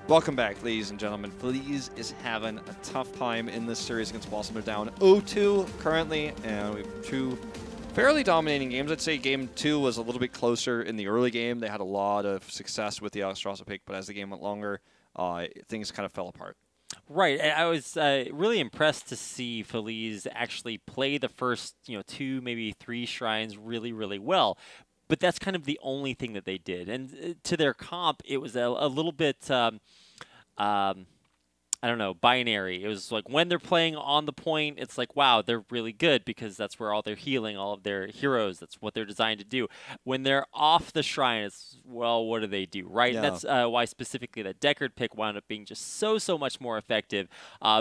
Welcome back, ladies and gentlemen. Feliz is having a tough time in this series against BlossoM. They're down 0-2 currently, and we have two fairly dominating games. I'd say game 2 was a little bit closer in the early game. They had a lot of success with the Alex pick, but as the game went longer, things kind of fell apart. Right. I was really impressed to see Feliz actually play the first, 2, maybe 3 shrines really, really well. But that's kind of the only thing that they did. And to their comp, it was a little bit, I don't know, binary. It was like when they're playing on the point, it's like, wow, they're really good because that's where all their healing, all of their heroes, that's what they're designed to do. When they're off the shrine, it's, well, what do they do, right? Yeah. And that's why specifically that Deckard pick wound up being just so much more effective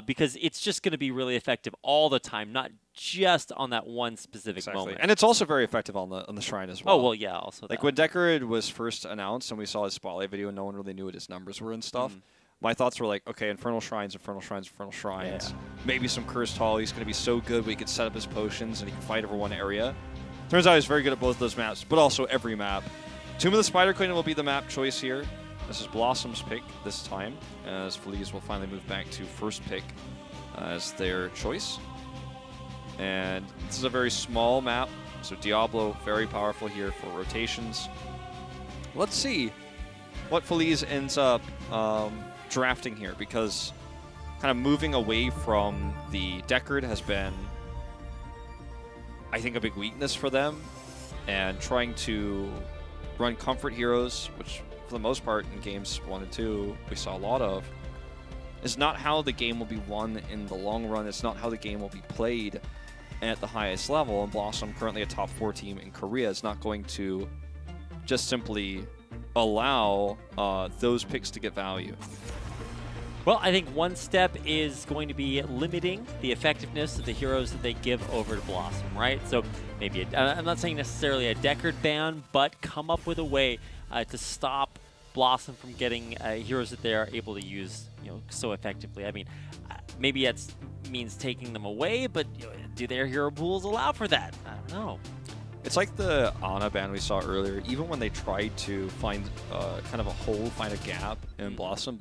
because it's just going to be really effective all the time, not just on that one specific moment. And it's also very effective on the shrine as well. Oh, well, yeah, also like when Deckard was first announced and we saw his spotlight video and no one really knew what his numbers were and stuff, my thoughts were like, okay, Infernal Shrines, Infernal Shrines, Infernal Shrines. Yeah. Maybe some Cursed Hall. He's going to be so good we could set up his potions and he can fight over one area. Turns out he's very good at both those maps, but also every map. Tomb of the Spider Queen will be the map choice here. This is BlossoM's pick this time, as Feliz will finally move back to first pick as their choice. And this is a very small map, so Diablo very powerful here for rotations. Let's see what Feliz ends up drafting here, because kind of moving away from the Deckard has been, I think, a big weakness for them, and trying to run comfort heroes, which for the most part in games 1 and 2 we saw a lot of, is not how the game will be won in the long run. It's not how the game will be played at the highest level, and BlossoM, currently a top 4 team in Korea, is not going to just simply allow those picks to get value. Well, I think one step is going to be limiting the effectiveness of the heroes that they give over to BlossoM, right? So maybe, I'm not saying necessarily a Deckard ban, but come up with a way to stop BlossoM from getting heroes that they are able to use, so effectively. I mean, maybe it means taking them away, but do their hero pools allow for that? I don't know. It's like the Ana ban we saw earlier. Even when they tried to find kind of a hole, find a gap in BlossoM,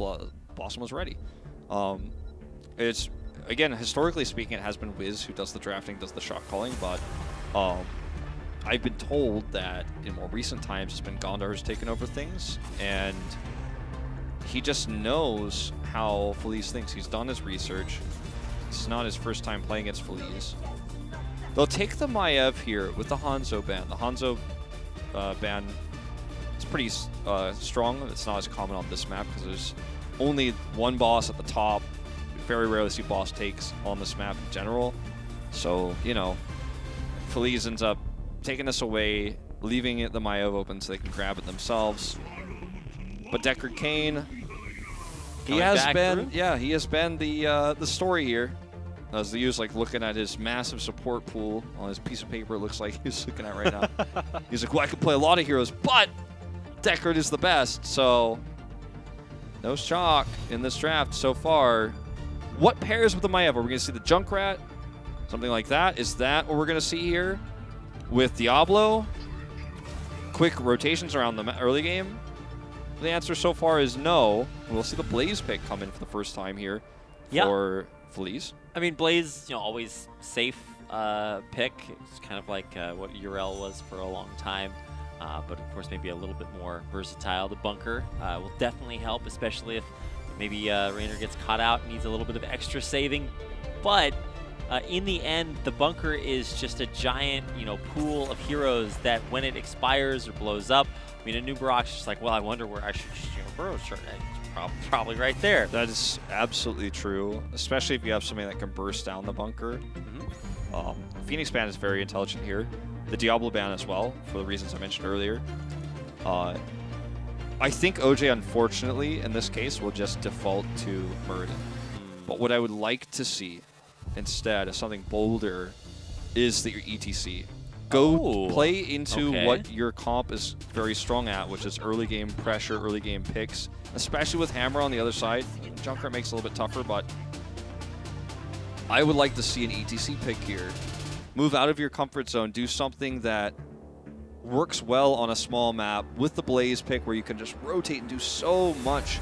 BlossoM was ready. It's, again, historically speaking, it has been Wiz who does the drafting, does the shot calling, but I've been told that in more recent times it's been Gondar who's taken over things, and he just knows how Feliz thinks. He's done his research. It's not his first time playing against Feliz. They'll take the Maiev here with the Hanzo ban. The Hanzo ban is pretty strong. It's not as common on this map because there's only one boss at the top. Very rarely see boss takes on this map in general. So, Feliz ends up taking this away, leaving the Maiev open so they can grab it themselves. But Deckard Cain, he has been the story here. As the use, like, looking at his massive support pool on his piece of paper, it looks like he's looking at right now. He's like, well, I can play a lot of heroes, but Deckard is the best. So no shock in this draft so far. What pairs with the Maiev? Are we going to see the Junkrat? Something like that? Is that what we're going to see here with Diablo? Quick rotations around the early game? The answer so far is no. We'll see the Blaze pick come in for the first time here for Feliz. I mean, Blaze, always safe pick. It's kind of like what Urel was for a long time. But of course, maybe a little bit more versatile. The bunker will definitely help, especially if maybe Raynor gets caught out and needs a little bit of extra saving. But in the end, the bunker is just a giant, pool of heroes that when it expires or blows up, I mean, a new Barrac's just like, well, I wonder where I should burrow. Probably right there. That is absolutely true, especially if you have something that can burst down the bunker. Phoenix ban is very intelligent here. The Diablo ban as well, for the reasons I mentioned earlier. I think OJ, unfortunately, in this case, will just default to Muradin. But what I would like to see instead of something bolder is the ETC. Go play into what your comp is very strong at, which is early game pressure, early game picks, especially with Hammer on the other side. Junkrat makes it a little bit tougher, but I would like to see an ETC pick here. Move out of your comfort zone, do something that works well on a small map with the Blaze pick where you can just rotate and do so much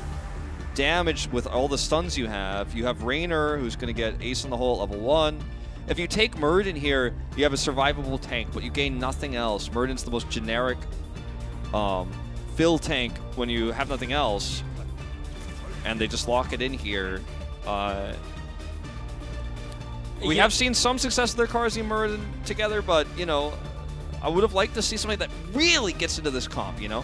damage with all the stuns you have. You have Raynor, who's going to get Ace in the Hole at level 1. If you take Murden here, you have a survivable tank, but you gain nothing else. Murden's the most generic fill tank when you have nothing else, and they just lock it in here. We have seen some success with their Karzi and Murden together, but, you know, I would have liked to see somebody that really gets into this comp, you know?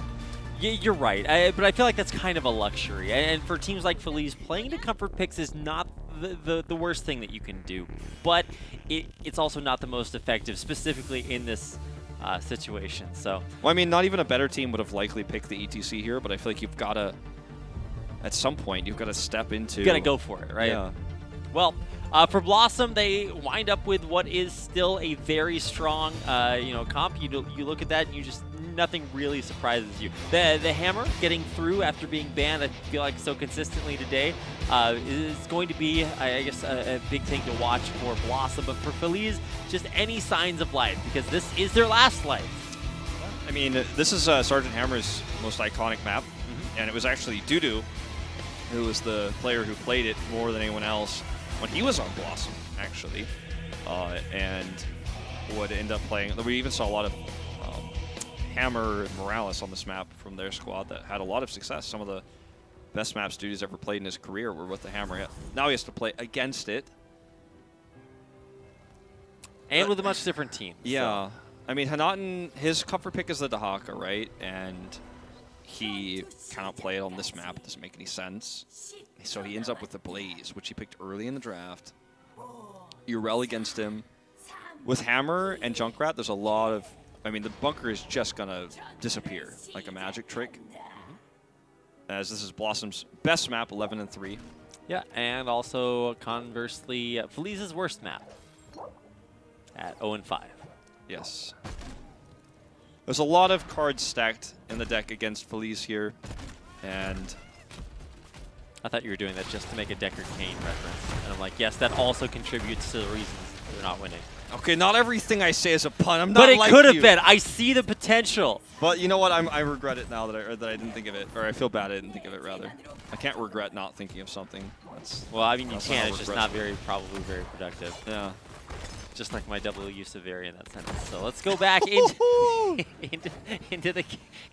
Yeah, you're right, but I feel like that's kind of a luxury. And for teams like Feliz, playing the comfort picks is not the worst thing that you can do, but it's also not the most effective, specifically in this situation. So, well, I mean, not even a better team would have likely picked the ETC here, but I feel like you've got to, at some point, you've got to step into. You got to go for it, right? Yeah. Well, for BlossoM, they wind up with what is still a very strong, you know, comp. You look at that and you just nothing really surprises you. The hammer getting through after being banned, I feel like so consistently today, is going to be, I guess, a big thing to watch for BlossoM. But for Feliz, just any signs of life, because this is their last life. I mean, this is Sergeant Hammer's most iconic map, and it was actually Dudu, who was the player who played it more than anyone else when he was on BlossoM, actually, and would end up playing. We even saw a lot of Hammer and Morales on this map from their squad that had a lot of success. Some of the best maps Dudu's ever played in his career were with the Hammer. Now he has to play against it. And with a much different team. Yeah. So. I mean, Hanaten, his comfort pick is the Dahaka, right? And he cannot play it on this map. It doesn't make any sense. So he ends up with the Blaze, which he picked early in the draft. Urel against him. With Hammer and Junkrat, there's a lot of... I mean, the bunker is just going to disappear like a magic trick. As this is BlossoM's best map, 11-3. Yeah, and also conversely, Feliz's worst map at 0-5. Yes. There's a lot of cards stacked in the deck against Feliz here, and... I thought you were doing that just to make a Deckard Cain reference. And I'm like, yes, that also contributes to the reasons they're not winning. Okay, not everything I say is a pun. I'm not but it like could have you. been. I see the potential. But you know what? I regret it now that I didn't think of it, or I feel bad I didn't think of it, rather. I can't regret not thinking of something. Well, I mean, you can. It's just not probably very productive. Yeah. Just like my double use of very in that sentence. So let's go back into the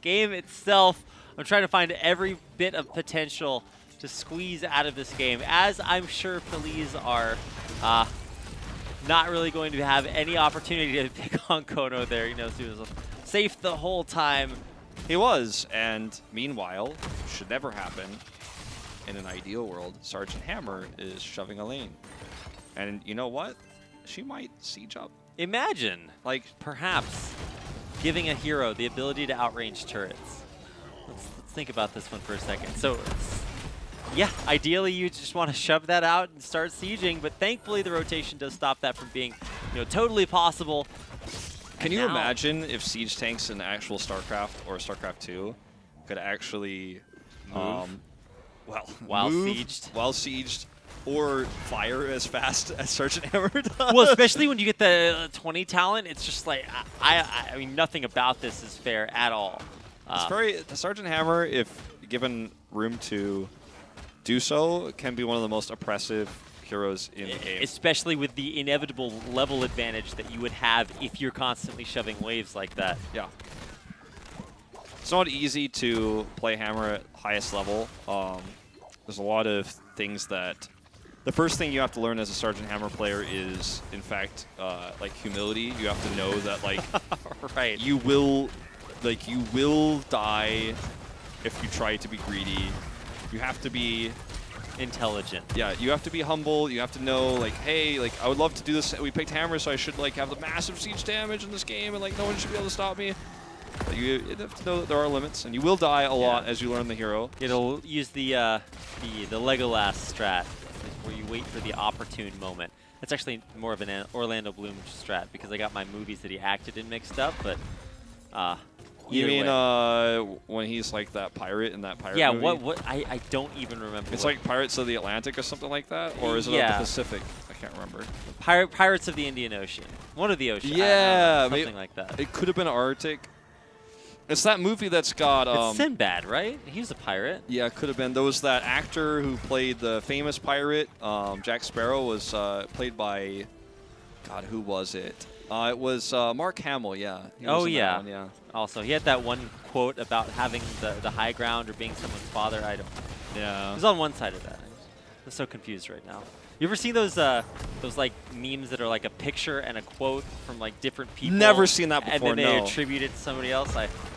game itself. I'm trying to find every bit of potential to squeeze out of this game, as I'm sure Feliz are not really going to have any opportunity to pick on Kono there. You know, he was safe the whole time. He was, and meanwhile, should never happen in an ideal world, Sergeant Hammer is shoving a lane. And you know what? She might siege up. Imagine, like, perhaps giving a hero the ability to outrange turrets. Let's think about this one for a second. So, yeah, ideally you just want to shove that out and start sieging, but thankfully the rotation does stop that from being, you know, totally possible. Can you imagine if siege tanks in actual StarCraft or StarCraft 2 could actually move? While sieged, or fire as fast as Sergeant Hammer does? Well, especially when you get the 20 talent, it's just like, I mean, nothing about this is fair at all. Sergeant Hammer, if given room to do so, can be one of the most oppressive heroes in the game. Especially with the inevitable level advantage that you would have if you're constantly shoving waves like that. Yeah. It's not easy to play Hammer at highest level. There's a lot of things that... The first thing you have to learn as a Sergeant Hammer player is, in fact, like humility. You have to know that, like, right. you will die if you try to be greedy. You have to be intelligent. Yeah, you have to be humble. You have to know, like, hey, like, I would love to do this. We picked Hammer, so I should, like, have the massive siege damage in this game, and, like, no one should be able to stop me. But you have to know that there are limits, and you will die a lot as you learn the hero. It'll use the Legolas strat, where you wait for the opportune moment. That's actually more of an Orlando Bloom strat, because I got my movies that he acted in mixed up, but you mean when he's like that pirate in that pirate movie? Yeah, what I don't even remember. It's like Pirates of the Atlantic or something like that? Or is it of the Pacific? I can't remember. Pirates of the Indian Ocean. One of the oceans. Yeah. Something like that. It could have been Arctic. It's that movie that's got... it's Sinbad, right? He was a pirate. Yeah, it could have been. There was that actor who played the famous pirate. Jack Sparrow was played by... God, who was it? It was Mark Hamill, yeah. Oh, yeah. One, yeah. Also, he had that one quote about having the high ground or being someone's father. I don't know. Yeah. He was on one side of that. I'm so confused right now. You ever see those like memes that are like a picture and a quote from like different people? Never seen that before, and then they attribute it to somebody else.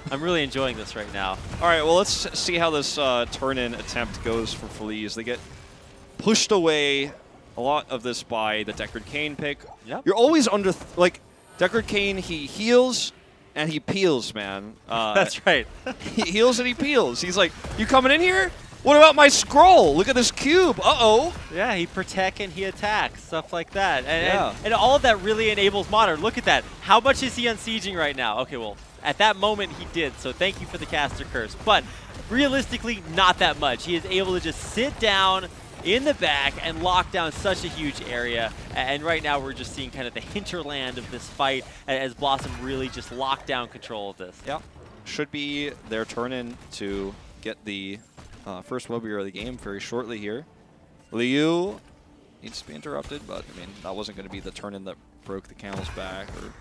I'm really enjoying this right now. All right, well, let's see how this turn-in attempt goes for Feliz. They get pushed away a lot of this by the Deckard Cain pick. Yep. You're always under, like, Deckard Cain, he heals and he peels, man. That's right. He heals and he peels. He's like, you coming in here? What about my scroll? Look at this cube. Uh-oh. Yeah, he protect and he attacks, stuff like that. And, yeah. and all of that really enables Modern. Look at that. How much is he unsieging right now? Okay, well, at that moment he did, so thank you for the caster curse. But realistically, not that much. He is able to just sit down in the back and lock down such a huge area. And right now we're just seeing kind of the hinterland of this fight as BlossoM really just locked down control of this. Yeah. Should be their turn-in to get the first web of the game very shortly here. Liu needs to be interrupted, but I mean, that wasn't going to be the turn-in that broke the camel's back, or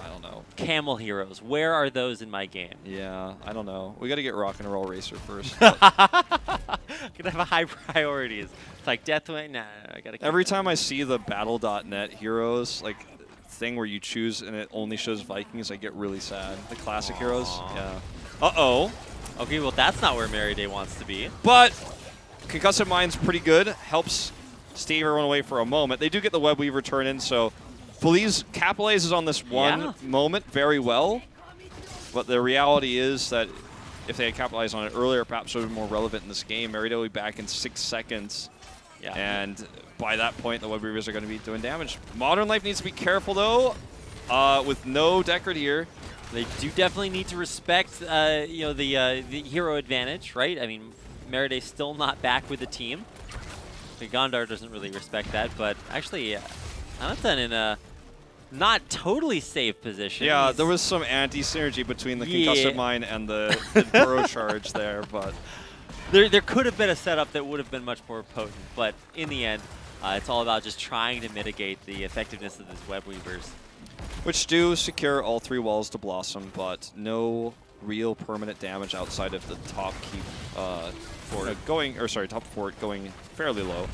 I don't know. Camel heroes, where are those in my game? Yeah, I don't know. We got to get Rock and Roll Racer first. Gonna have a high priorities. It's like Deathwing. Nah, I gotta. Every time I see the Battle.net heroes, like thing where you choose and it only shows Vikings, I get really sad. The classic heroes. Yeah. Uh-oh. Okay, well, that's not where Mary Day wants to be. But Concussive Mind's pretty good. Helps stave everyone away for a moment. They do get the Web Weaver turn in, so Feliz capitalizes on this one moment very well. But the reality is that if they had capitalized on it earlier, perhaps it would have been more relevant in this game. Mary Day will be back in 6 seconds. Yeah. And by that point, the Web Weavers are going to be doing damage. Modern Life needs to be careful, though, with no Deckard here. They do definitely need to respect, you know, the hero advantage, right? I mean, Meriday's still not back with the team. The Gondar doesn't really respect that, but actually, Anatan in a not totally safe position. Yeah, there was some anti-synergy between the Concussive Mind and the Burrow Charge there, but there could have been a setup that would have been much more potent, but in the end, it's all about just trying to mitigate the effectiveness of these Web Weavers. Which do secure all 3 walls to BlossoM, but no real permanent damage outside of the top keep fort top fort going fairly low.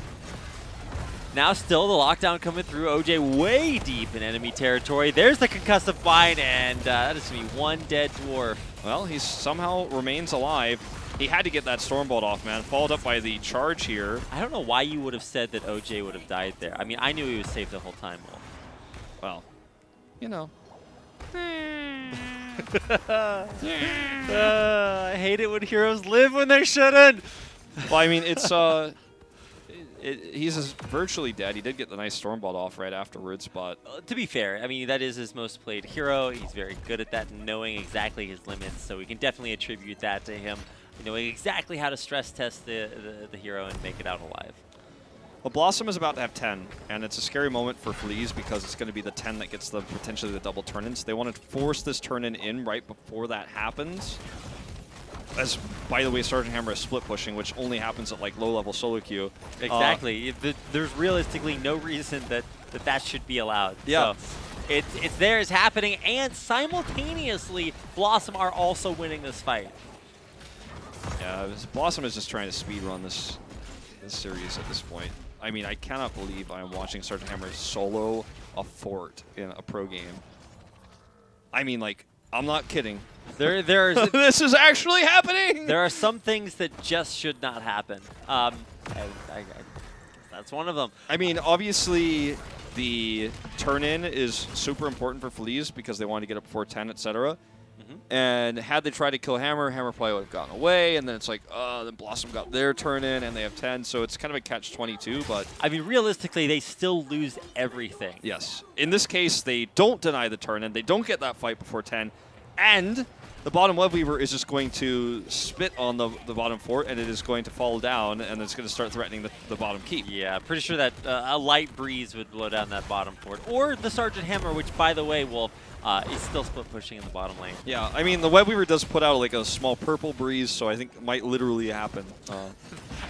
Now still the lockdown coming through. OJ way deep in enemy territory. There's the Concussive Bind, and that is going to be one dead dwarf. Well, he somehow remains alive. He had to get that Stormbolt off, man. Followed up by the charge here. I don't know why you would have said that OJ would have died there. I mean, I knew he was safe the whole time, Wolf. Well, you know. I hate it when heroes live when they shouldn't. Well, I mean, it's he's virtually dead. He did get the nice Stormbolt off right afterwards, but to be fair, I mean, that is his most played hero. He's very good at that, knowing exactly his limits, so we can definitely attribute that to him, knowing exactly how to stress test the hero and make it out alive. Well, BlossoM is about to have 10, and it's a scary moment for Feliz because it's going to be the 10 that gets potentially the double turn-ins. They want to force this turn-in in right before that happens. As, by the way, Sergeant Hammer is split pushing, which only happens at like low-level solo queue. Exactly. There's realistically no reason that should be allowed. Yeah. So it's there, it's happening, and simultaneously, BlossoM are also winning this fight. Yeah, BlossoM is just trying to speedrun this series at this point. I mean, I cannot believe I'm watching Sergeant Hammer solo a fort in a pro game. I mean, like, I'm not kidding. There's this is actually happening! There are some things that just should not happen. That's one of them. I mean, obviously, the turn-in is super important for Feliz because they want to get up before 10, etc. And had they tried to kill Hammer, Hammer probably would have gotten away, and then it's like, then BlossoM got their turn in, and they have 10, so it's kind of a catch-22, but... I mean, realistically, they still lose everything. Yes. In this case, they don't deny the turn in, they don't get that fight before 10, and the bottom web weaver is just going to spit on the bottom fort, and it is going to fall down, and it's going to start threatening the bottom keep. Yeah, pretty sure that a light breeze would blow down that bottom fort. Or the Sergeant Hammer, which, by the way, Wolf, is still split pushing in the bottom lane. Yeah, I mean, the web weaver does put out like a small purple breeze, so I think it might literally happen.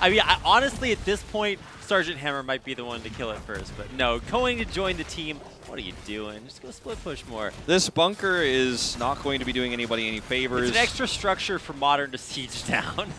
I mean, honestly, at this point, Sergeant Hammer might be the one to kill it first. But no, going to join the team, what are you doing? Just go split push more. This bunker is not going to be doing anybody any favors. It's an extra structure for Modern to siege down.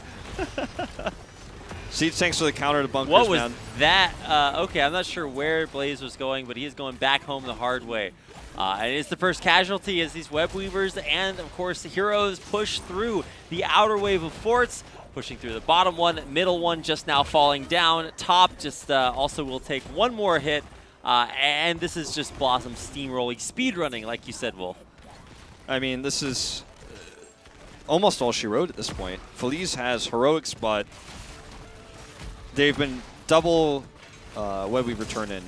Siege tanks for the counter to bunkers, What was man. that? Okay, I'm not sure where Blaze was going, but he is going back home the hard way. And it's the first casualty as these web weavers and, of course, the heroes push through the outer wave of forts, pushing through the bottom one, middle one just now falling down. Top just also will take one more hit. And this is just BlossoM steamrolling, speedrunning, like you said, Wolf. I mean, this is almost all she wrote at this point. Feliz has heroics, but they've been double web weaver turn in.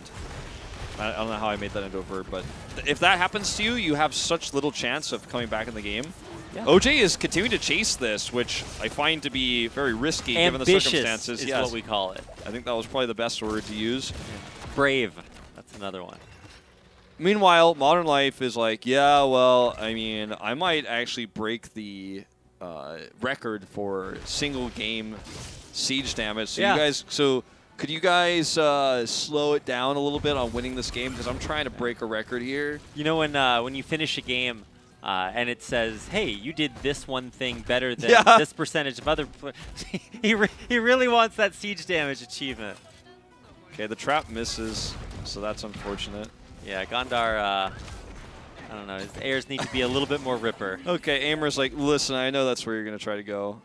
I don't know how I made that into a verb, but if that happens to you, you have such little chance of coming back in the game. Yeah. OJ is continuing to chase this, which I find to be very risky given the circumstances. Is what we call it. I think that was probably the best word to use. Brave. That's another one. Meanwhile, Modern Life is like, yeah, well, I mean, I might actually break the record for single game siege damage. So yeah. you guys, could you guys slow it down a little bit on winning this game? Because I'm trying to break a record here. You know, when you finish a game and it says, hey, you did this one thing better than this percentage of other... he really wants that siege damage achievement. Okay, the trap misses, so that's unfortunate. Yeah, Gondar, I don't know, his airs need to be a little bit more ripper. Okay, Aimer's like, listen, I know that's where you're going to try to go.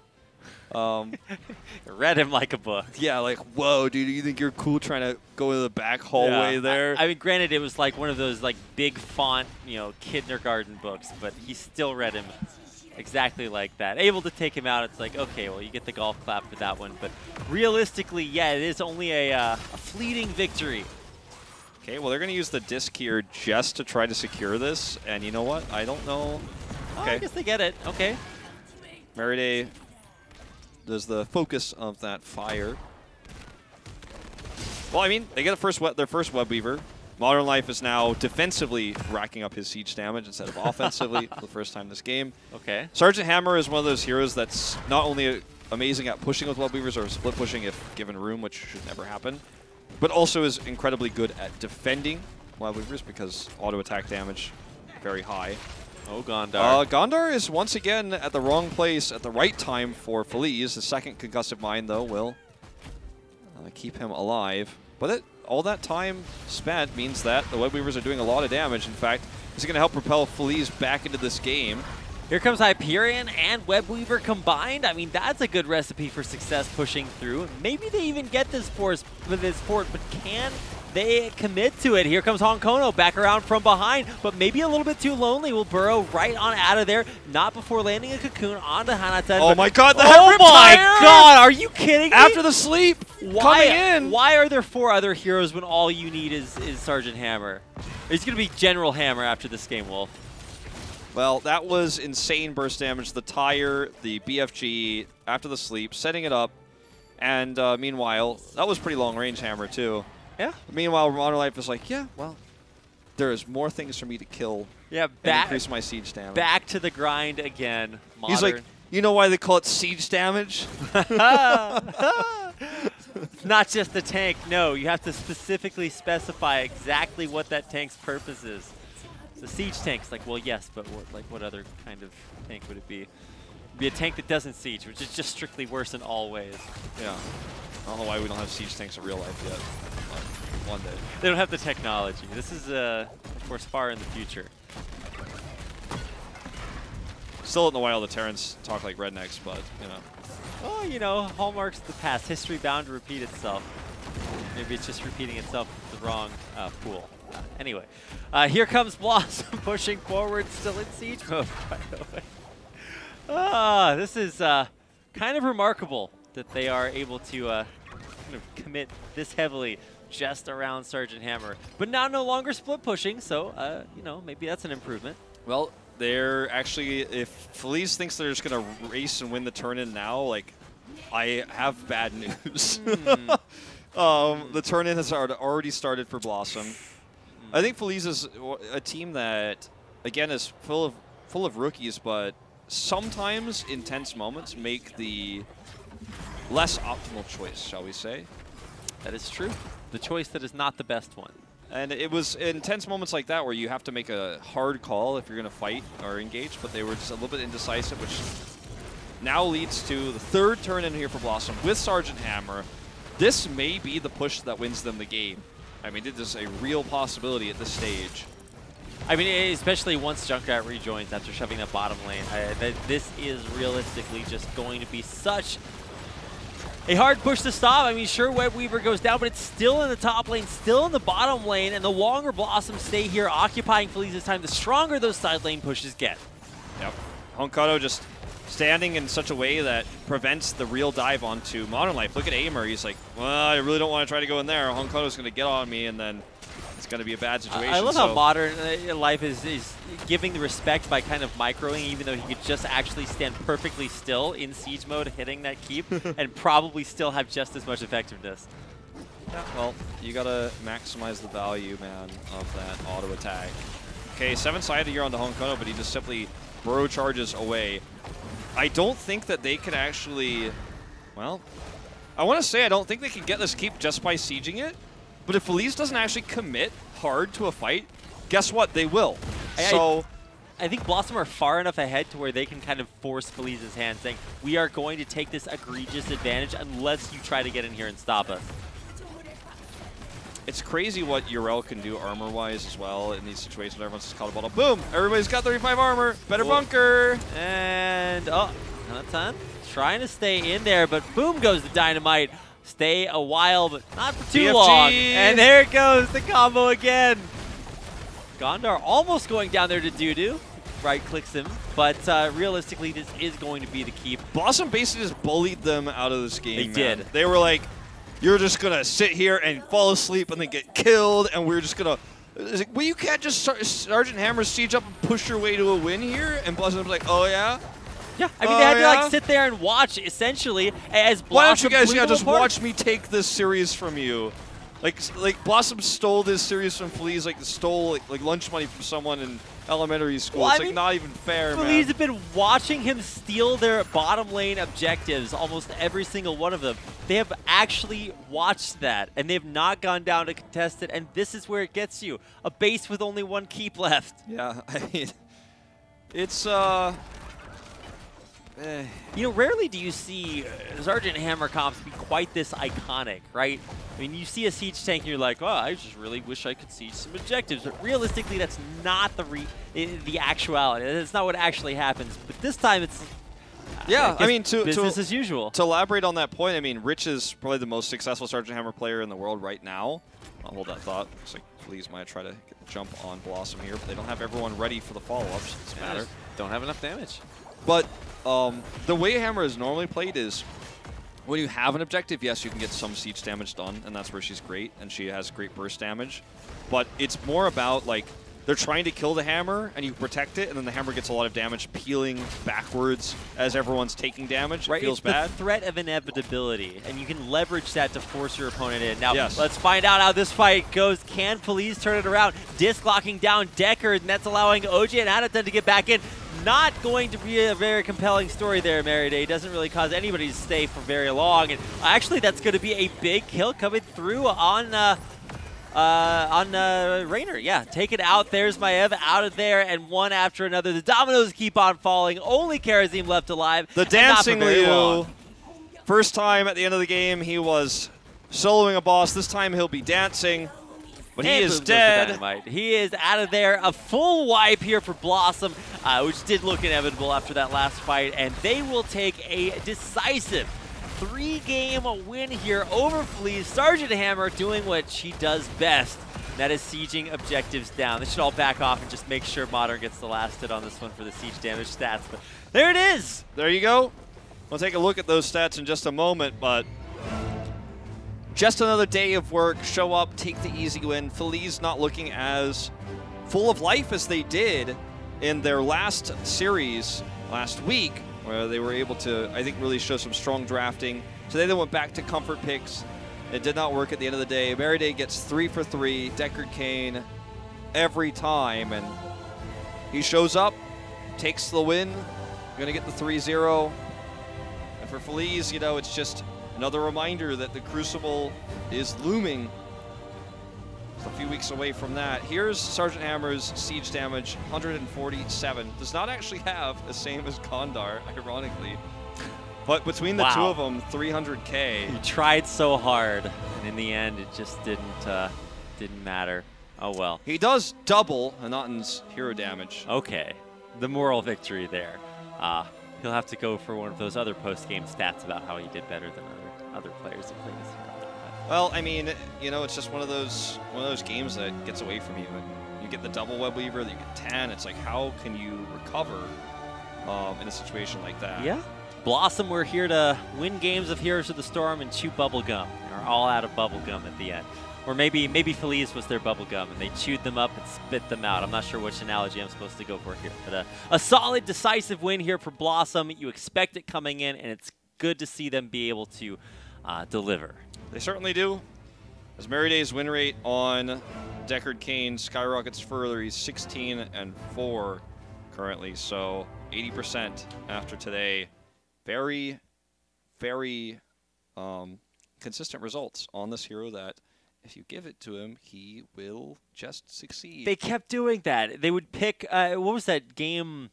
Read him like a book. Yeah, like, whoa, dude, you think you're cool trying to go into the back hallway there? I mean, granted, it was like one of those like big font, you know, kindergarten books, but he still read him exactly like that. Able to take him out, it's like, okay, well, you get the golf clap for that one. But realistically, yeah, it is only a fleeting victory. Okay, well, they're going to use the disc here just to try to secure this. And you know what? I don't know. Okay. Oh, I guess they get it. Okay. Meride does the focus of that fire. Well, I mean, they get their first web weaver. Modern Life is now defensively racking up his siege damage instead of offensively for the first time this game. Okay. Sergeant Hammer is one of those heroes that's not only amazing at pushing with web weavers or split pushing if given room, which should never happen, but also is incredibly good at defending web weavers because auto attack damage very high. Oh, Gondar. Gondar is once again at the wrong place at the right time for Feliz. The second concussive mine, though, will keep him alive. But all that time spent means that the web weavers are doing a lot of damage. In fact, this is going to help propel Feliz back into this game. Here comes Hyperion and Web Weaver combined. I mean, that's a good recipe for success pushing through. Maybe they even get this fort, but can they commit to it? Here comes Honkono back around from behind, but maybe a little bit too lonely. Will burrow right on out of there, not before landing a cocoon onto Hanatan. Oh my god, the oh my god, are you kidding me? After the sleep, coming in. Why are there 4 other heroes when all you need is Sergeant Hammer? He's going to be General Hammer after this game, Wolf. Well, that was insane burst damage. The tire, the BFG, after the sleep, setting it up. And meanwhile, that was pretty long range hammer too. Yeah. Meanwhile, Modern Life is like, yeah, well, there's more things for me to kill. Yeah, and increase my siege damage. Back to the grind again. Modern. He's like, you know why they call it siege damage? Not just the tank. No, you have to specifically specify exactly what that tank's purpose is. The siege tank's like, well, yes, but what other kind of tank would it be? It'd be a tank that doesn't siege, which is just strictly worse in all ways. Yeah. I don't know why we don't have siege tanks in real life yet. But one day. They don't have the technology. This is, of course, far in the future. Still in the wild, the Terrans talk like rednecks, but, you know. Oh, you know, hallmarks of the past. History bound to repeat itself. Maybe it's just repeating itself with the wrong pool. Anyway, here comes BlossoM pushing forward, still in siege mode, by the way. This is kind of remarkable that they are able to kind of commit this heavily just around Sergeant Hammer. But now no longer split pushing, so, you know, maybe that's an improvement. Well, they're actually, if Feliz thinks they're just going to race and win the turn-in now, like, I have bad news. The turn-in has already started for BlossoM. I think Feliz is a team that, again, is full of rookies, but sometimes intense moments make the less optimal choice, shall we say. That is true. The choice that is not the best one. And it was intense moments like that where you have to make a hard call if you're going to fight or engage, but they were just a little bit indecisive, which now leads to the third turn in here for BlossoM with Sergeant Hammer. This may be the push that wins them the game. I mean, it is a real possibility at this stage. I mean, especially once Junkrat rejoins after shoving that bottom lane. This is realistically just going to be such a hard push to stop. I mean, sure, Web Weaver goes down, but it's still in the top lane, still in the bottom lane, and the longer BlossoM stay here occupying Feliz's time, the stronger those side lane pushes get. Yep. Honkato just standing in such a way that prevents the real dive onto Modern Life. Look at Aimer. He's like, well, I really don't want to try to go in there. Honkato's going to get on me, and then it's going to be a bad situation. I love how Modern Life is giving the respect by kind of microing, even though he could just actually stand perfectly still in siege mode, hitting that keep, and probably still have just as much effectiveness. Yeah, well, you got to maximize the value, man, of that auto attack. Okay, 7-sided here on the Honkato, but he just simply burrow charges away. I don't think that they can actually, well, I want to say I don't think they can get this keep just by sieging it, but if Feliz doesn't actually commit hard to a fight, guess what? They will. I think BlossoM are far enough ahead to where they can kind of force Feliz's hand, saying, we are going to take this egregious advantage unless you try to get in here and stop us. It's crazy what Yrel can do armor-wise as well in these situations. Everyone's just caught a bottle. Boom! Everybody's got 35 armor. Better bunker. And, oh, Hanatan trying to stay in there, but boom goes the dynamite. Stay a while, but not for too long. And there it goes, the combo again. Gondar almost going down there to Dudu. Right-clicks him, but realistically, this is going to be the keep. BlossoM basically just bullied them out of this game, They did. They were like, you're just going to sit here and fall asleep and then get killed, and we're just going to... Like, well, you can't just Sergeant Hammer siege up and push your way to a win here? And BlossoM's like, oh, yeah? Yeah, I mean, they had to like sit there and watch, essentially, as BlossoM... Why don't you guys just watch me take this series from you? Like BlossoM stole this series from Feliz, like stole like lunch money from someone in elementary school. Well, it's like not even fair, man. Feliz have been watching him steal their bottom lane objectives, almost every single one of them. They have actually watched that, and they have not gone down to contest it, and this is where it gets you. A base with only one keep left. Yeah, I mean, it's, You know, rarely do you see Sergeant Hammer comps be quite this iconic, right? I mean, you see a siege tank and you're like, oh, I just really wish I could siege some objectives. But realistically, that's not the actuality. That's not what actually happens. But this time, it's yeah. I mean, business as usual. To elaborate on that point, I mean, Rich is probably the most successful Sergeant Hammer player in the world right now. I'll hold that thought. Looks like Feliz might try to get the jump on BlossoM here, but they don't have everyone ready for the follow-ups. Doesn't matter. Don't have enough damage. But the way Hammer is normally played is when you have an objective, yes, you can get some siege damage done, and that's where she's great, and she has great burst damage. But it's more about, like, they're trying to kill the Hammer, and you protect it, and then the Hammer gets a lot of damage peeling backwards as everyone's taking damage. Right, it feels bad. It's the threat of inevitability, and you can leverage that to force your opponent in. Now, yes. Let's find out how this fight goes. Can Feliz turn it around? Disc locking down Decker, and that's allowing OJ and Hanatan to get back in. Not going to be a very compelling story there, Merriday. Doesn't really cause anybody to stay for very long. And actually, that's going to be a big kill coming through on Raynor. Yeah, take it out. There's Maev out of there, and one after another. The dominoes keep on falling. Only Karazim left alive. The dancing Liu. First time at the end of the game, he was soloing a boss. This time he'll be dancing. But he is dead. He is out of there. A full wipe here for BlossoM, which did look inevitable after that last fight. And they will take a decisive 3-game win here over Feliz. Sergeant Hammer doing what she does best. And that is sieging objectives down. They should all back off and just make sure Modern gets the last hit on this one for the siege damage stats. But there it is. There you go. We'll take a look at those stats in just a moment, but just another day of work. Show up, take the easy win. Feliz not looking as full of life as they did in their last series last week, where they were able to, I think, really show some strong drafting. So they then went back to comfort picks. It did not work at the end of the day. Meriday gets 3 for 3. Deckard Cain every time, and he shows up, takes the win. Going to get the 3-0. And for Feliz, you know, it's just another reminder that the Crucible is looming. It's a few weeks away from that. Here's Sergeant Hammer's siege damage, 147. Does not actually have the same as Gondar, ironically. But between the two of them, 300K. He tried so hard, and in the end, it just didn't matter. Oh well. He does double Hanatan's hero damage. Okay, the moral victory there. He'll have to go for one of those other post-game stats about how he did better than other players who played this hero. Well, I mean, you know, it's just one of those games that gets away from you. And you get the double web weaver, you get 10. It's like, how can you recover in a situation like that? Yeah. BlossoM, we're here to win games of Heroes of the Storm and chew bubblegum. We're all out of bubblegum at the end. Or maybe Feliz was their bubblegum and they chewed them up and spit them out. I'm not sure which analogy I'm supposed to go for here. But a solid, decisive win here for BlossoM. You expect it coming in, and it's good to see them be able to deliver. They certainly do. As Meriday's win rate on Deckard Cain skyrockets further. He's 16-4 currently, so 80% after today. Very, very consistent results on this hero that if you give it to him, he will just succeed. They kept doing that. They would pick, what was that, game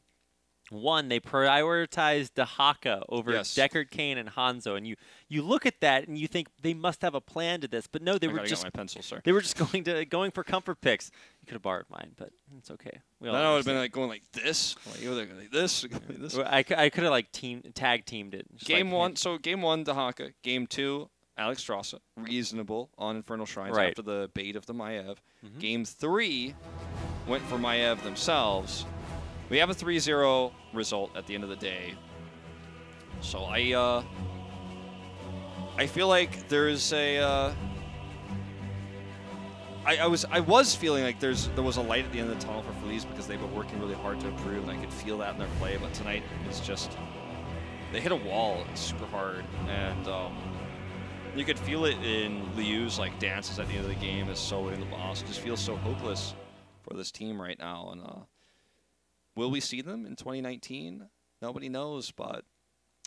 1? They prioritized Dahaka over Deckard Cain and Hanzo. And you look at that and you think they must have a plan to this. But no, they were just get my pencil, sir. They were just going for comfort picks. You could have borrowed mine, but it's okay. Then I would have been like going like this. Like, you like this. This. I could have like tag teamed it. Game 1, so game 1, Dahaka. Game 2, Alex Strasser, reasonable on Infernal Shrines after the bait of the Maiev. Game 3 went for Maiev themselves. We have a 3-0 result at the end of the day. So I feel like there's a I was feeling like there was a light at the end of the tunnel for Feliz because they've been working really hard to improve, and I could feel that in their play. But tonight it's just they hit a wall super hard, and you could feel it in Liu's like dances at the end of the game as soloing the boss. It just feels so hopeless for this team right now. And will we see them in 2019? Nobody knows, but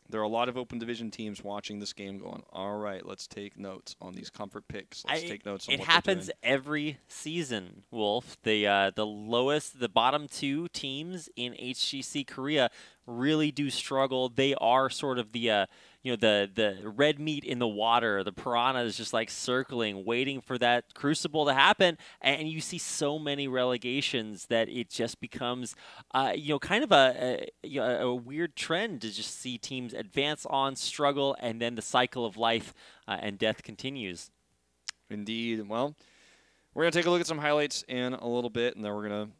there are a lot of open division teams watching this game going, all right, let's take notes on these comfort picks. Let's take notes on what they're doing. It happens every season, Wolf. The bottom 2 teams in HGC Korea really do struggle. They are sort of the the red meat in the water. The piranha is just like circling, waiting for that crucible to happen. And you see so many relegations that it just becomes, kind of a weird trend to just see teams advance on, struggle, and then the cycle of life and death continues. Indeed. Well, we're going to take a look at some highlights in a little bit, and then we're going to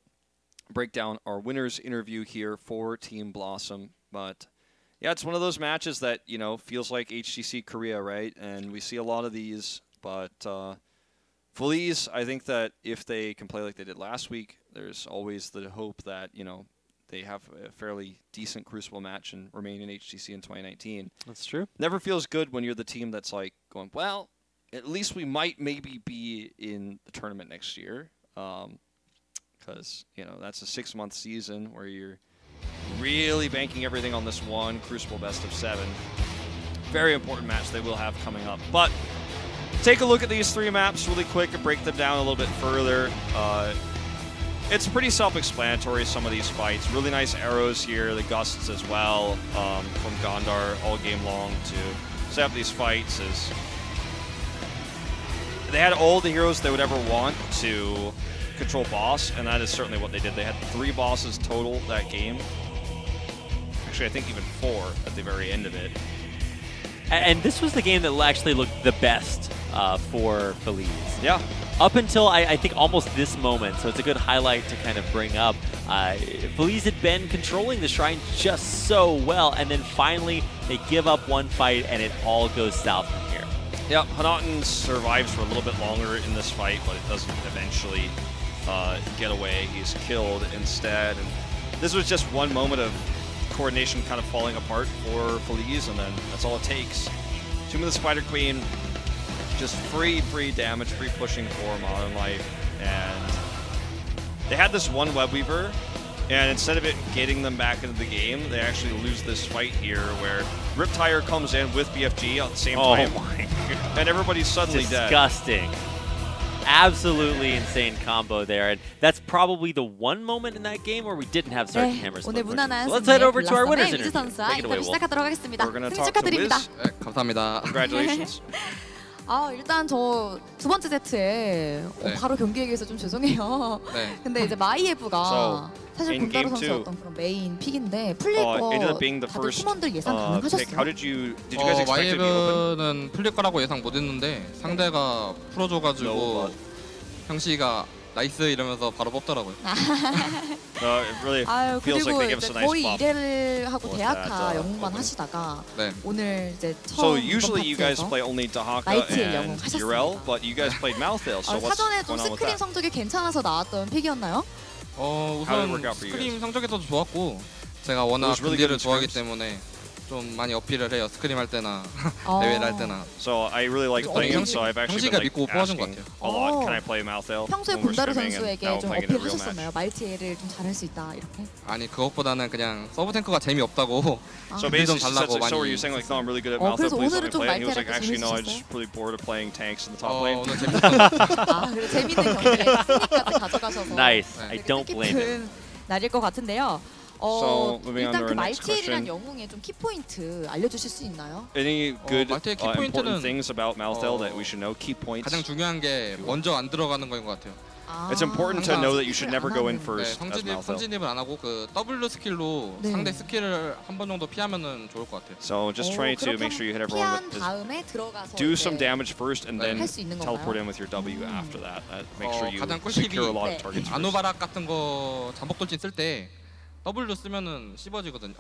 break down our winners interview here for Team BlossoM. But yeah, it's one of those matches that, feels like HGC Korea, right? And we see a lot of these, but Feliz, I think that if they can play like they did last week, there's always the hope that, they have a fairly decent Crucible match and remain in HGC in 2019. That's true. Never feels good when you're the team that's like going, well, at least we might maybe be in the tournament next year. Because, that's a 6-month season where you're really banking everything on this one Crucible best of 7. Very important match they will have coming up. But take a look at these 3 maps really quick and break them down a little bit further. It's pretty self-explanatory, some of these fights. Really nice arrows here, the gusts as well from Gondar all game long to set up these fights. They had all the heroes they would ever want to control boss, and that is certainly what they did. They had 3 bosses total that game. Actually, I think even 4 at the very end of it. And this was the game that actually looked the best for Feliz. Yeah. Up until, I think, almost this moment, so it's a good highlight to kind of bring up. Feliz had been controlling the shrine just so well, and then finally they give up one fight, and it all goes south from here. Yeah, Hanatan survives for a little bit longer in this fight, but it doesn't eventually get away. He's killed instead. And this was just one moment of coordination kind of falling apart for Feliz, and then that's all it takes. Tomb of the Spider Queen, just free damage, free pushing for Modern Life, and they had this one Web Weaver, and instead of it getting them back into the game, they actually lose this fight here where Riptire comes in with BFG at the same time, and everybody's suddenly dead. Disgusting. Absolutely insane combo there, and that's probably the one moment in that game where we didn't have Sergeant Hammer's. 오늘 무난한 Let's head over to our winners 위즈 interview. 선수와 Take it away, 인터뷰 Wolf. 시작하도록 하겠습니다. We're gonna 승리 talk to 축하드립니다. Wiz. 네, 감사합니다. Congratulations. 일단 저 두 번째 세트에 네. 바로 경기 얘기해서 좀 죄송해요. 네. 근데 이제 마이에브가 사실 in 본다로 game 선수의 two, 어떤 그런 메인 픽인데 풀릴 거 ended up being the 다들 first 팀원들 예상 pick. How 가능하셨어요? did you guys expect it to be open? 마이에브는 풀릴 거라고 예상 못했는데 상대가 풀어줘가지고 No, 형씨가 나이스 이러면서 바로 뽑더라고요. It really 아유 feels like 그리고 they give us 이제 a nice 거의 buff. 2를 하고 What's 대학가 that, 영웅만 open? 하시다가 네. 오늘 이제 So 처음 usually you guys 파트에서 play only Dahaka 나이트의 영웅 and 하셨습니다. Urel, but you guys played Malthael. So what's 사전에 좀 going on with 스크린 that? 성적이 괜찮아서 나왔던 픽이었나요? How did it 우선 work out for you 스크림 guys? 성적에도 좋았고 제가 워낙 was really 근디를 good in 좋아하기 scrims. 때문에 좀 많이 어필을 해요. 스크림 할 때나 어. 대회를 할 때나. So I really like playing him. So I've actually 형씨가 been 믿고 like 뽑아준 것 asking 같아요. a lot. 어. Can I play Malthael? 평소에 when we're 본다루 scrimming, and 선수에게 now 좀 playing in a real 어필하셨었나요? match. 말티에를 좀 잘할 수 있다 이렇게? 아니 그것보다는 그냥 서브 탱커가 재미없다고 So 좀 basically, she said, 달라고 so were 많이 you saying like, no, I'm really good at 어, Malthael, 그래서 please let 오늘은 me 좀 play? And he was like, 말티에를 actually, no, I'm 재밌으셨어요? just really bored of playing tanks in the top lane. 오늘 재밌었는데 그래 재밌는 경기에 승리까지 가져가셔서 Nice. I 되게 don't blame 뜻깊은 him. 날일 것 같은데요. So, moving on 일단 to 그 our next 말티엘이란 question. 영웅의 좀 키포인트 알려주실 수 있나요? Any good 말티의 important 키포인트는, things about Malthael that we should know? Key points. 가장 중요한 게 먼저 안 들어가는 거인 것 같아요. It's important to 항상 know that you should never go in 네, first as Malthael. 선진입을 안 하고 그 W 스킬로 네. 상대 스킬을 한 번 정도 피하면은 좋을 것 같아요. So just try to make sure you hit everyone 피한 with 다음에 들어가서 do some 이제 damage first and then 할 수 있는 teleport 건가요? in with your W after that. Make sure you 가장 secure a 꿀팁이 lot 네. of targets first. 아노바락 같은 거 잠복 돌진 쓸 때 W 쓰면은 씹어지거든.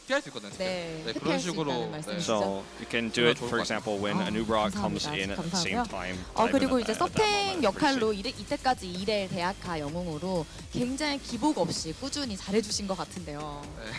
피할 수 있거든. 네, 그런 회피할 수 식으로. 있다는 말씀이시죠? So you can do it, 좋을 for 것 같아요. example, when 아, a new rock comes 감사합니다. in at the same 감사하고요. time. 그리고 이제 at that 서탱 moment, 역할로 이때까지 2렐 대학가 영웅으로 굉장히 기복 없이 꾸준히 잘해주신 것 같은데요. 네.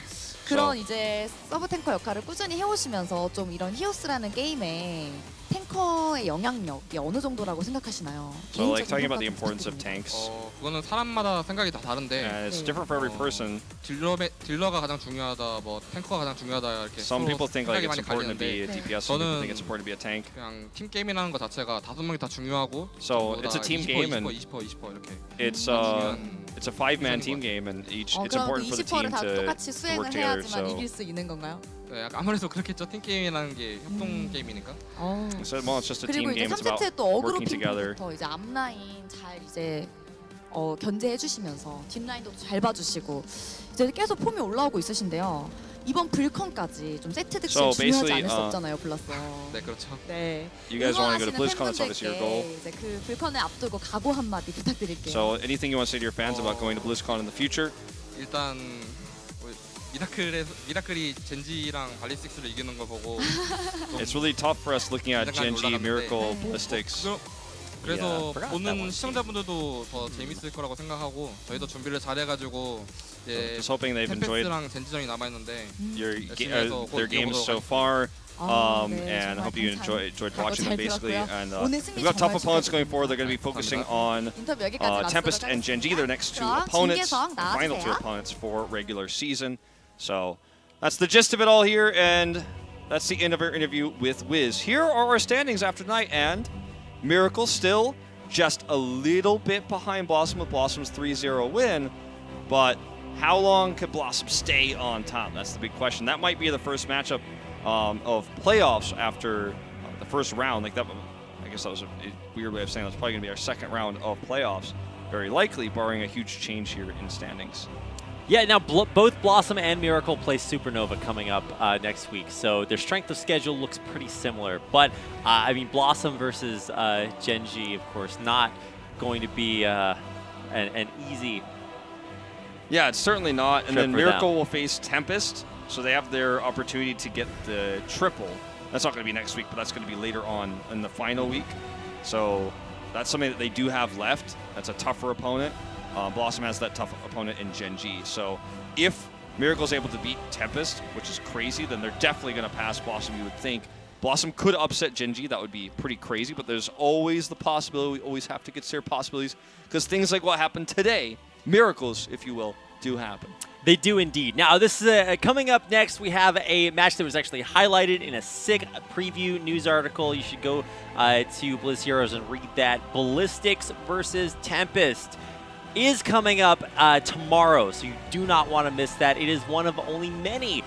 그런 이제 서브 탱커 역할을 꾸준히 해오시면서 좀 이런 히오스라는 게임에 탱커의 영향력이 어느 정도라고 생각하시나요? So like 개인적인 talking about 평가 the 좀 importance of 부탁드립니다. tanks, 그거는 사람마다 생각이 다 다른데 and it's 네. different for every person. 딜러가 가장 중요하다, 뭐 탱커가 가장 중요하다 이렇게 Some 서로 people think like 생각이 it's 많이 important to be a 갈리는데 DPS, some people think 저는 it's important to be a tank. 그냥 팀 게임이라는 것 자체가 5명이 다 중요하고 So 전부 it's 다 a team 20%, game and 20% 이렇게 it's 중요한 a 5-man team game and it's 그럼 important for the team 20%를 다 to 똑같이 work 수행을 together. 해야지만 So 이길 수 있는 건가요? 네, 약간 아무래도 그렇겠죠. 팀 게임이라는 게 협동 게임이니까. well, it's just a 그리고 team 이제 game. It's about 3세트에 또 어그로 working together. 핑퐁부터 이제 앞라인 잘 이제 견제해 주시면서 뒷라인도 잘 봐주시고 이제 계속 폼이 올라오고 있으신데요. 이번 불컨까지 좀 세트 득실 So 중요하지 basically, 않을 수 없잖아요, 블라썸. 네, 그렇죠. 네. You guys want to go to 응원하시는 BlizzCon? That's obviously your goal. 팬분들께 이제 그 불컨을 앞두고 각오 한마디 부탁드릴게요. So anything you want to say to your fans about going to BlizzCon in the future? 일단 뭐 미라클이 젠지랑 발리스틱스를 이기는 걸 보고 좀 It's really tough for us looking at 긴장감이 Genji, 올라갔는데. Miracle, Ballistics. 그래서 Yeah, forgot that 보는 one. 시청자분들도 더 재밌을 거라고 생각하고 저희도 준비를 잘해가지고 이제 Just hoping they've enjoyed 템페스트랑 젠지전이 남아있는데 your 해서 their 꼭 games 이겨보도록 so far. 네, And I 정말 hope you 감사합니다. enjoyed 각오 watching 잘 them basically. 들었고요. And 오늘 승리 we've got tough 정말 opponents going 축하드립니다. forward. They're going to be focusing on 인터뷰 여기까지 Tempest 마치도록 and Genji. Their next two 그럼 opponents, 진계성 the final two 나와주세요. opponents for regular season. So that's the gist of it all here, and that's the end of our interview with Wiz. Here are our standings after tonight, and Miracle still just a little bit behind BlossoM with BlossoM's 3-0 win, but how long could BlossoM stay on top? That's the big question. That might be the first matchup of playoffs after the first round. Like that, I guess that was a weird way of saying that's probably going to be our second round of playoffs, very likely, barring a huge change here in standings. Yeah, now both BlossoM and Miracle play Supernova coming up next week, so their strength of schedule looks pretty similar. But, I mean, BlossoM versus Genji, of course, not going to be an easy Yeah, it's certainly not. And trip then for Miracle them. will face Tempest, so they have their opportunity to get the triple. That's not going to be next week, but that's going to be later on in the final week. So that's something that they do have left. That's a tougher opponent. BlossoM has that tough opponent in Genji. So if Miracle's able to beat Tempest, which is crazy, then they're definitely going to pass BlossoM, you would think. BlossoM could upset Gen.G. That would be pretty crazy, but there's always the possibility. We always have to consider possibilities because things like what happened today, miracles, if you will, do happen. They do indeed. Now, this is coming up next. We have a match that was actually highlighted in a sick preview news article. You should go to Blizz Heroes and read that. Ballistics versus Tempest is coming up tomorrow, so you do not want to miss that. It is one of only many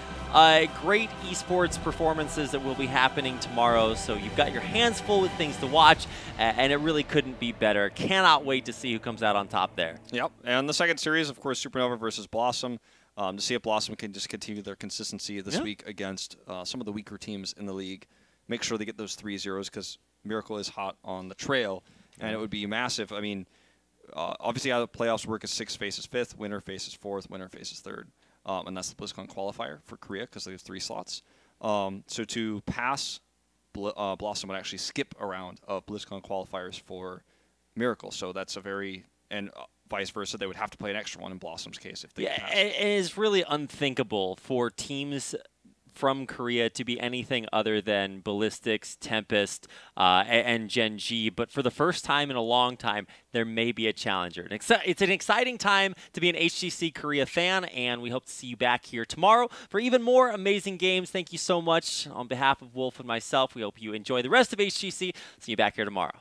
great esports performances that will be happening tomorrow, so you've got your hands full with things to watch, and it really couldn't be better. Cannot wait to see who comes out on top there. Yep, and the second series, of course, Supernova versus BlossoM, to see if BlossoM can just continue their consistency this week against some of the weaker teams in the league. Make sure they get those 3-0s because Miracle is hot on the trail, and it would be massive. I mean, obviously how the playoffs work is 6 faces 5th, winner faces 4th, winner faces 3rd. And that's the BlizzCon qualifier for Korea because there's 3 slots. So to pass, BlossoM would actually skip a round of BlizzCon qualifiers for Miracle. So that's a very, and vice versa, they would have to play an extra one in BlossoM's case if they pass. It is really unthinkable for teams from Korea to be anything other than Ballistics, Tempest, and Gen.G. But for the first time in a long time, there may be a challenger. It's an exciting time to be an HGC Korea fan, and we hope to see you back here tomorrow for even more amazing games. Thank you so much. On behalf of Wolf and myself, we hope you enjoy the rest of HGC. See you back here tomorrow.